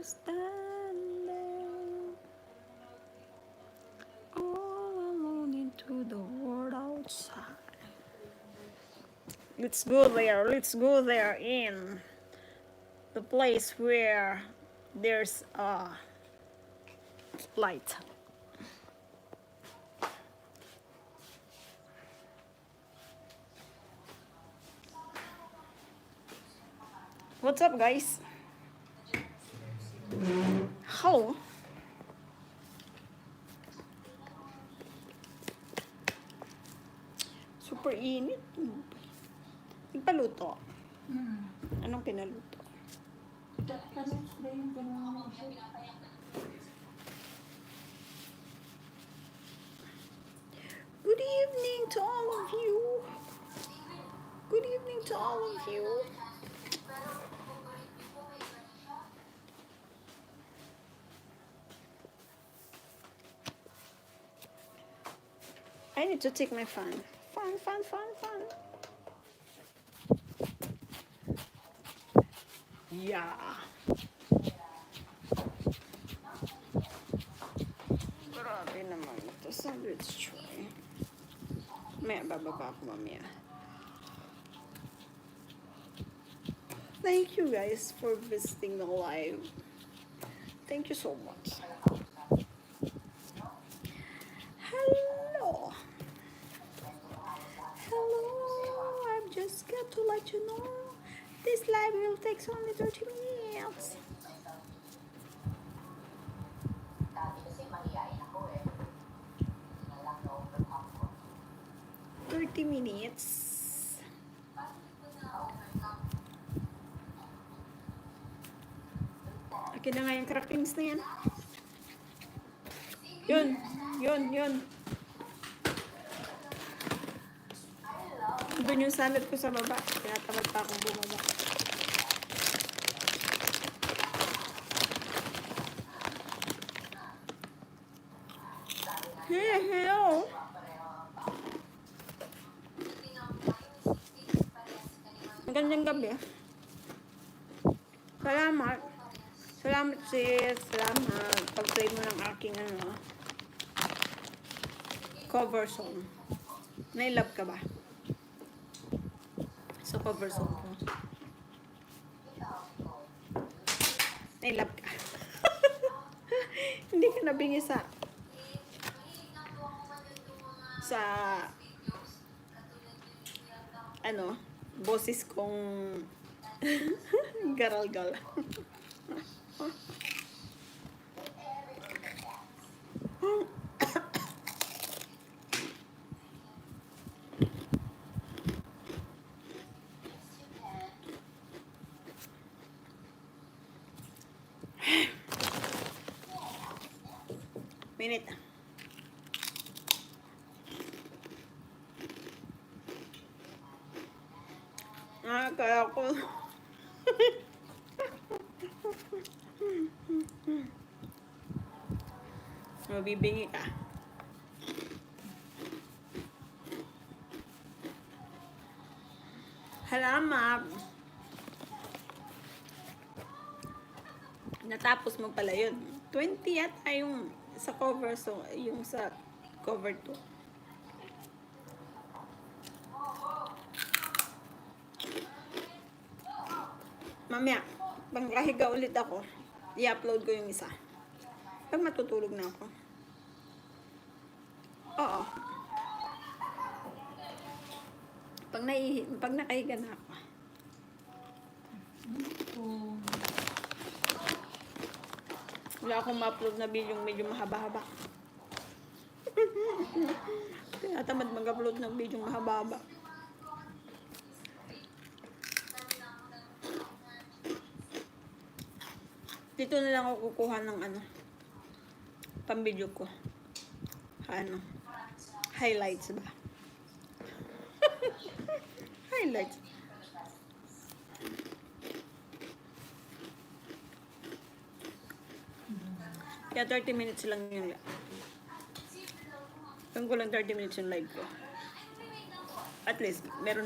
standing all alone into the world outside. Let's go there. Let's go there in the place where there's a light. What's up, guys? Hello. Super init. Nagpaluto. Anong pinaluto? Good evening to all of you. Good evening to all of you. I need to take my fan. Fan. Yeah. Grabe naman ito. Sandwich tray. May bababa ako mamaya. Thank you guys for visiting the live. Thank you so much. Hello. I've just got to let you know this live will take only 30 minutes. 30 minutes. Akin na nga yung crackings na yan. Yun. Doon yung salad ko sa baba. Tinatamad pa akong bumaba. Hello. Magandang gabi. Salamat sis. Salamat. Pag-play mo ng aking cover song. Nailove ka ba? Sa cover song ko. Nailove ka. Hindi ka nabingi sa boses kong garal-gal. Minute. Kaya ko. Mabibingi ka. Salamat. Natapos mo pala yun. 20 yata yung sa cover, so yung sa cover 2. Mamaya, pag nakahiga ulit ako, i-upload ko yung isa. Pag matutulog na ako. Oo. Pag nakahiga na ako. Wala akong ma-upload na video medyo mahaba-haba. Tinatamad mag-upload ng video mahaba-haba. Dito na lang ako kukuha ng pang-video ko. Highlights ba? Highlights. Kaya 30 minutes lang yung live. Kung ko lang 30 minutes yung live ko. At least, meron na